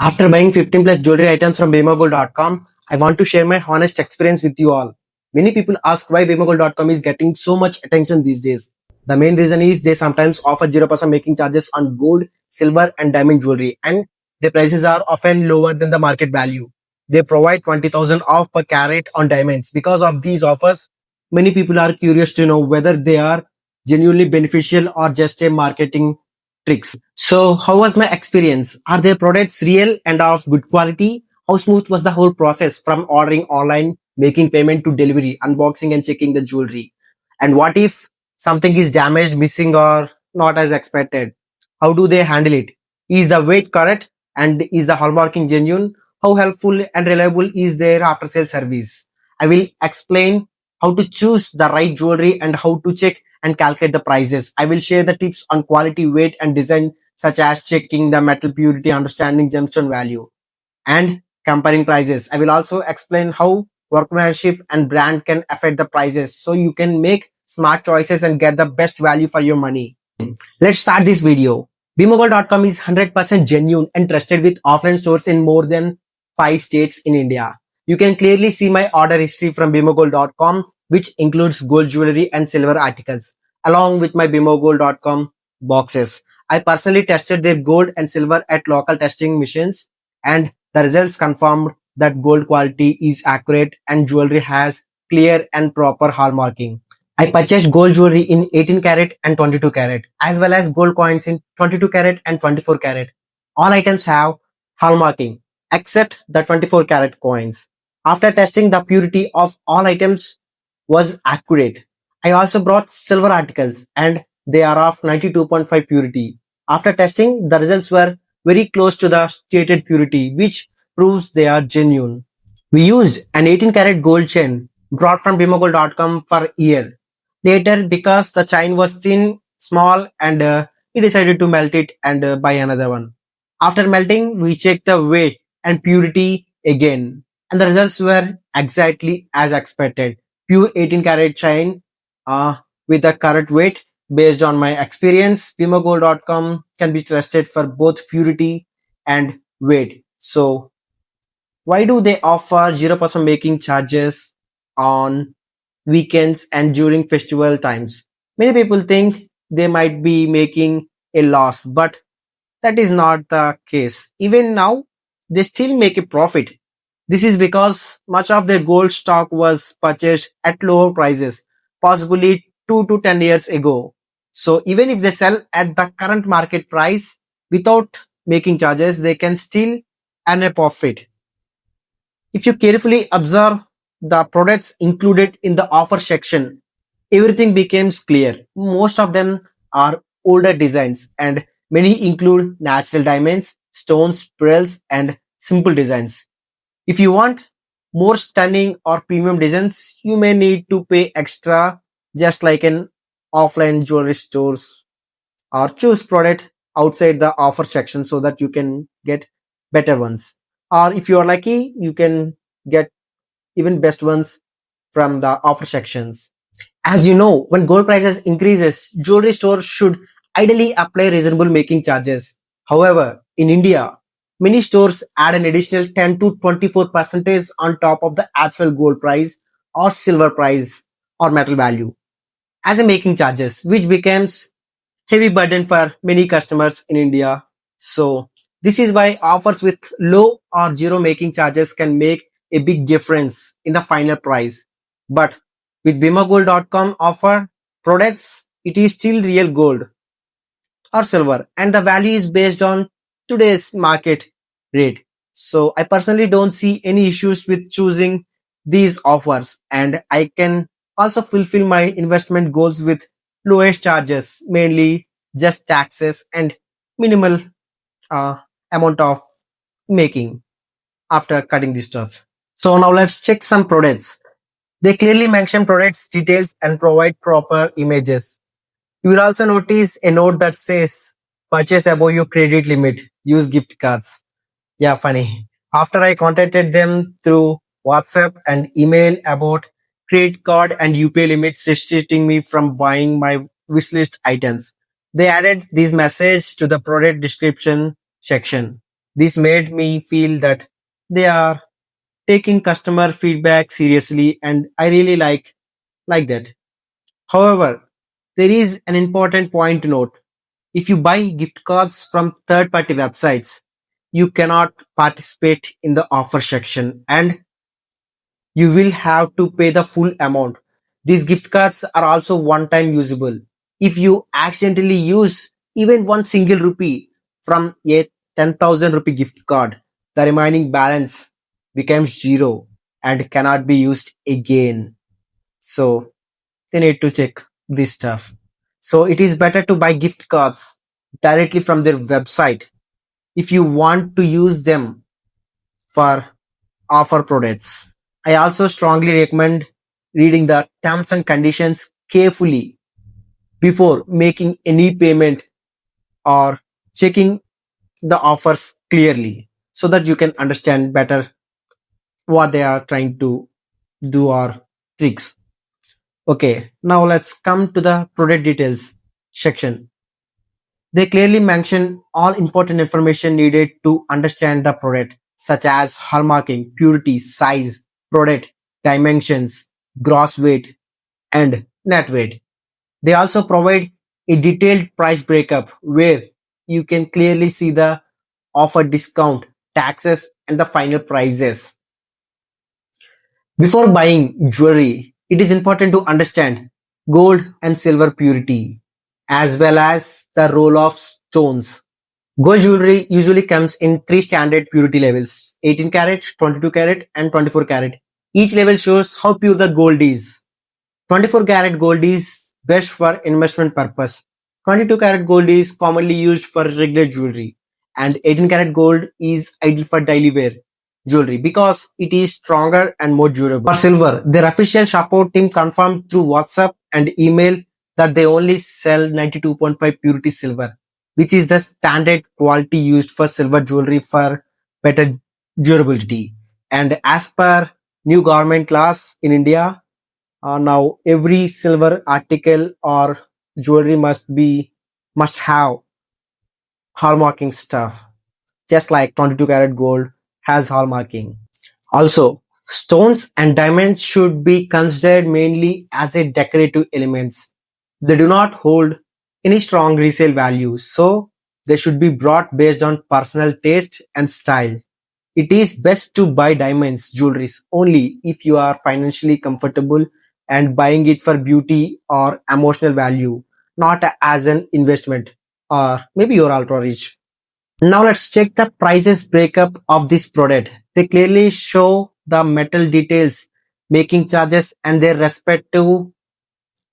After buying 15 plus jewelry items from BhimaGold.com, I want to share my honest experience with you all. Many people ask why BhimaGold.com is getting so much attention these days. The main reason is they sometimes offer 0% making charges on gold, silver and diamond jewelry, and the prices are often lower than the market value. They provide 20,000 off per carat on diamonds. Because of these offers, many people are curious to know whether they are genuinely beneficial or just a marketing tricks. So, how was my experience? Are their products real and of good quality? How smooth was the whole process from ordering online, making payment to delivery, unboxing and checking the jewelry? And what if something is damaged, missing or not as expected? How do they handle it? Is the weight correct? And is the hallmarking genuine? How helpful and reliable is their after sale service? I will explain how to choose the right jewelry and how to check and calculate the prices. I will share the tips on quality, weight and design such as checking the metal purity, understanding gemstone value and comparing prices. I will also explain how workmanship and brand can affect the prices so you can make smart choices and get the best value for your money. Let's start this video. BhimaGold.com is 100% genuine and trusted with offline stores in more than 5 states in India. You can clearly see my order history from BhimaGold.com, which includes gold jewelry and silver articles, along with my BhimaGold.com boxes. I personally tested their gold and silver at local testing missions, and the results confirmed that gold quality is accurate and jewelry has clear and proper hallmarking. I purchased gold jewelry in 18 karat and 22 karat, as well as gold coins in 22 karat and 24 karat. All items have hallmarking, except the 24 karat coins. After testing, the purity of all items was accurate. I also brought silver articles and they are of 92.5 purity. After testing, the results were very close to the stated purity, which proves they are genuine. We used an 18 karat gold chain brought from BhimaGold.com for a year. Later, because the chain was thin, small, and we decided to melt it and buy another one. After melting, we checked the weight and purity again, and the results were exactly as expected. Pure 18 karat chain with the correct weight. Based on my experience, BhimaGold.com can be trusted for both purity and weight. So, why do they offer 0% making charges on weekends and during festival times? Many people think they might be making a loss, but that is not the case. Even now, they still make a profit. This is because much of their gold stock was purchased at lower prices, possibly 2 to 10 years ago. So even if they sell at the current market price without making charges, they can still earn a profit. If you carefully observe the products included in the offer section, everything becomes clear. Most of them are older designs and many include natural diamonds, stones, pearls and simple designs. If you want more stunning or premium designs, you may need to pay extra just like in offline jewelry stores, or choose product outside the offer section so that you can get better ones. Or if you are lucky, you can get even best ones from the offer sections. As you know, when gold prices increases, jewelry stores should ideally apply reasonable making charges. However, in India, many stores add an additional 10 to 24% on top of the actual gold price or silver price or metal value as a making charges, which becomes heavy burden for many customers in India. So this is why offers with low or zero making charges can make a big difference in the final price. But with BhimaGold.com offer products, it is still real gold or silver and the value is based on today's market rate. So I personally don't see any issues with choosing these offers, and I can also fulfill my investment goals with lowest charges, mainly just taxes and minimal uh, amount of making after cutting this stuff. So now let's check some products. They clearly mention products details and provide proper images. You will also notice a note that says purchase above your credit limit, use gift cards. Yeah, funny. After I contacted them through WhatsApp and email about credit card and UPI limits restricting me from buying my wishlist items, they added this message to the product description section. This made me feel that they are taking customer feedback seriously, and I really like that. However, there is an important point to note. If you buy gift cards from third party websites, you cannot participate in the offer section and you will have to pay the full amount. These gift cards are also one time usable. If you accidentally use even one single rupee from a 10,000 rupee gift card, the remaining balance becomes zero and cannot be used again. So they need to check this stuff. So it is better to buy gift cards directly from their website if you want to use them for offer products. I also strongly recommend reading the terms and conditions carefully before making any payment or checking the offers clearly so that you can understand better what they are trying to do or tricks. Okay, now let's come to the product details section. They clearly mention all important information needed to understand the product, such as hallmarking, purity, size, product, dimensions, gross weight, and net weight. They also provide a detailed price breakup where you can clearly see the offer discount, taxes, and the final prices. Before buying jewelry, it is important to understand gold and silver purity, as well as the role of stones. Gold jewelry usually comes in three standard purity levels: 18 karat, 22 karat, and 24 karat. Each level shows how pure the gold is. 24 karat gold is best for investment purpose. 22 karat gold is commonly used for regular jewelry, and 18 karat gold is ideal for daily wear jewelry because it is stronger and more durable. For silver, their official support team confirmed through WhatsApp and email that they only sell 92.5 purity silver, which is the standard quality used for silver jewelry for better durability. And as per new government laws in India, now every silver article or jewelry must have hallmarking stuff, just like 22 karat gold has hallmarking. Also, stones and diamonds should be considered mainly as a decorative elements. They do not hold any strong resale value, so they should be bought based on personal taste and style. It is best to buy diamonds jewelries only if you are financially comfortable and buying it for beauty or emotional value, not as an investment, or maybe you're ultra rich. Now let's check the prices breakup of this product. They clearly show the metal details, making charges and their respective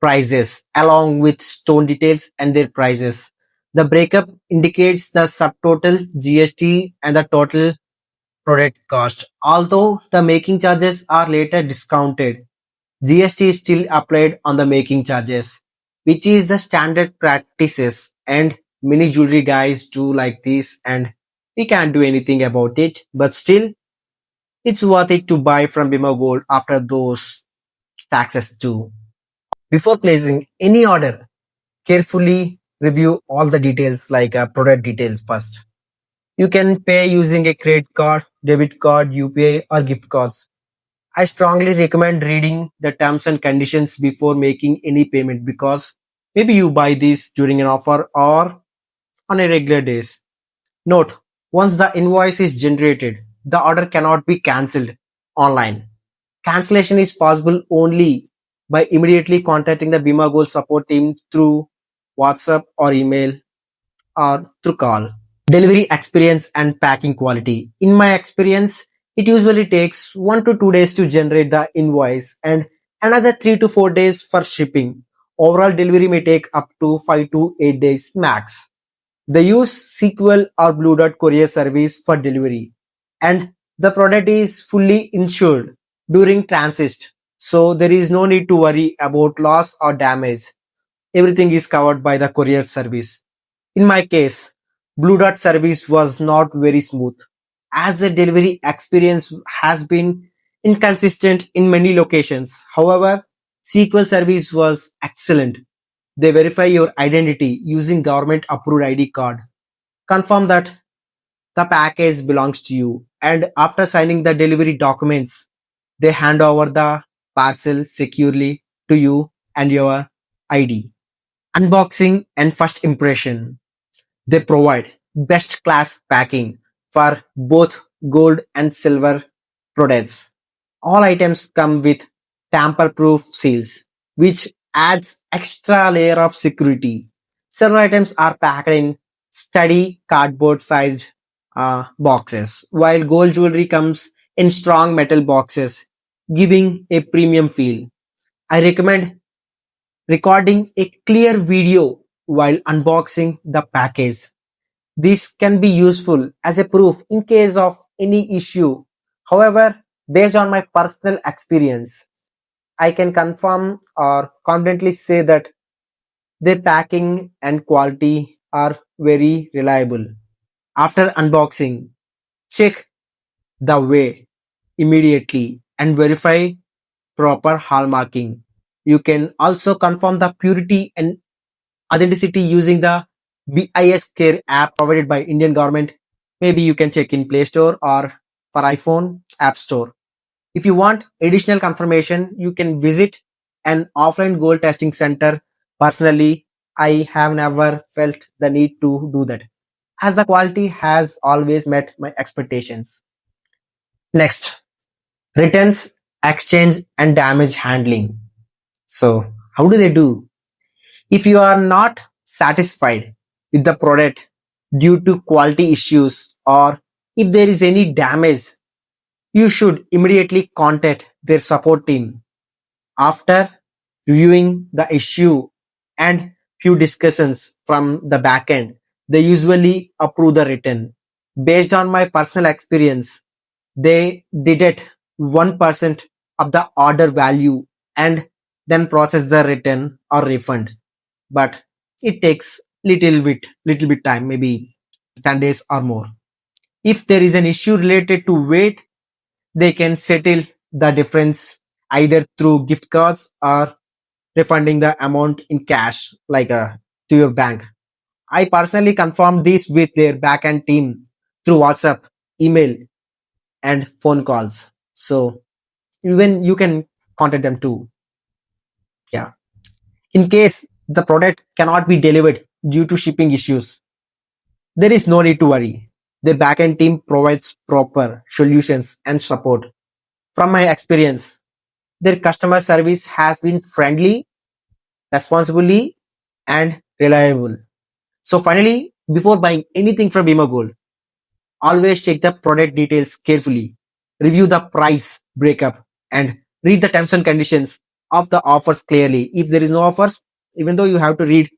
prices along with stone details and their prices. The breakup indicates the subtotal GST and the total product cost. Although the making charges are later discounted, GST is still applied on the making charges, which is the standard practices, and many jewelry guys do like this and we can't do anything about it, but still it's worth it to buy from BhimaGold after those taxes too. Before placing any order, carefully review all the details like product details first. You can pay using a credit card, debit card, UPI or gift cards. I strongly recommend reading the terms and conditions before making any payment because maybe you buy this during an offer or on a regular days. Note, once the invoice is generated, the order cannot be cancelled online. Cancellation is possible only by immediately contacting the Bima Gold support team through WhatsApp or email or through call. Delivery experience and packing quality. In my experience, it usually takes 1 to 2 days to generate the invoice and another 3 to 4 days for shipping. Overall delivery may take up to 5 to 8 days max. They use SQL or Blue Dot courier service for delivery, and the product is fully insured during transit, so there is no need to worry about loss or damage. Everything is covered by the courier service. In my case, Blue Dot service was not very smooth, as the delivery experience has been inconsistent in many locations. However, SQL service was excellent. They verify your identity using government approved ID card, confirm that the package belongs to you, and after signing the delivery documents, they hand over the parcel securely to you and your ID. Unboxing and first impression. They provide best class packing for both gold and silver products. All items come with tamper-proof seals, which adds extra layer of security. Silver items are packed in sturdy cardboard-sized boxes, while gold jewelry comes in strong metal boxes, giving a premium feel. I recommend recording a clear video while unboxing the package. This can be useful as a proof in case of any issue. However, based on my personal experience, I can confirm or confidently say that their packing and quality are very reliable. After unboxing, check the weigh immediately and verify proper hallmarking. You can also confirm the purity and authenticity using the BIS Care App provided by Indian government. Maybe you can check in Play Store or for iPhone App Store. If you want additional confirmation, you can visit an offline gold testing center. Personally, I have never felt the need to do that, as the quality has always met my expectations. Next, returns, exchange, and damage handling. So, how do they do? If you are not satisfied with the product due to quality issues, or if there is any damage, you should immediately contact their support team. After reviewing the issue and few discussions from the backend, they usually approve the return. Based on my personal experience, they deduct 1% of the order value and then process the return or refund. But it takes little bit time, maybe 10 days or more. If there is an issue related to weight, they can settle the difference either through gift cards or refunding the amount in cash, like to your bank. I personally confirmed this with their backend team through WhatsApp, email, and phone calls. So even you can contact them too. Yeah. In case the product cannot be delivered due to shipping issues, there is no need to worry. The backend team provides proper solutions and support. From my experience, their customer service has been friendly, responsibly, and reliable. So finally, before buying anything from BhimaGold, always check the product details carefully, review the price breakup, and read the terms and conditions of the offers clearly. If there is no offers, even though you have to read,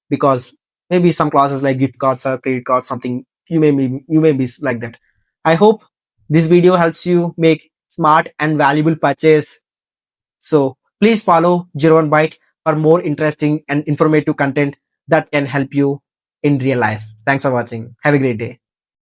because maybe some clauses like gift cards or credit cards, something you may be like that. I hope this video helps you make smart and valuable purchase. So please follow Zero One Byte for more interesting and informative content that can help you in real life. Thanks for watching. Have a great day.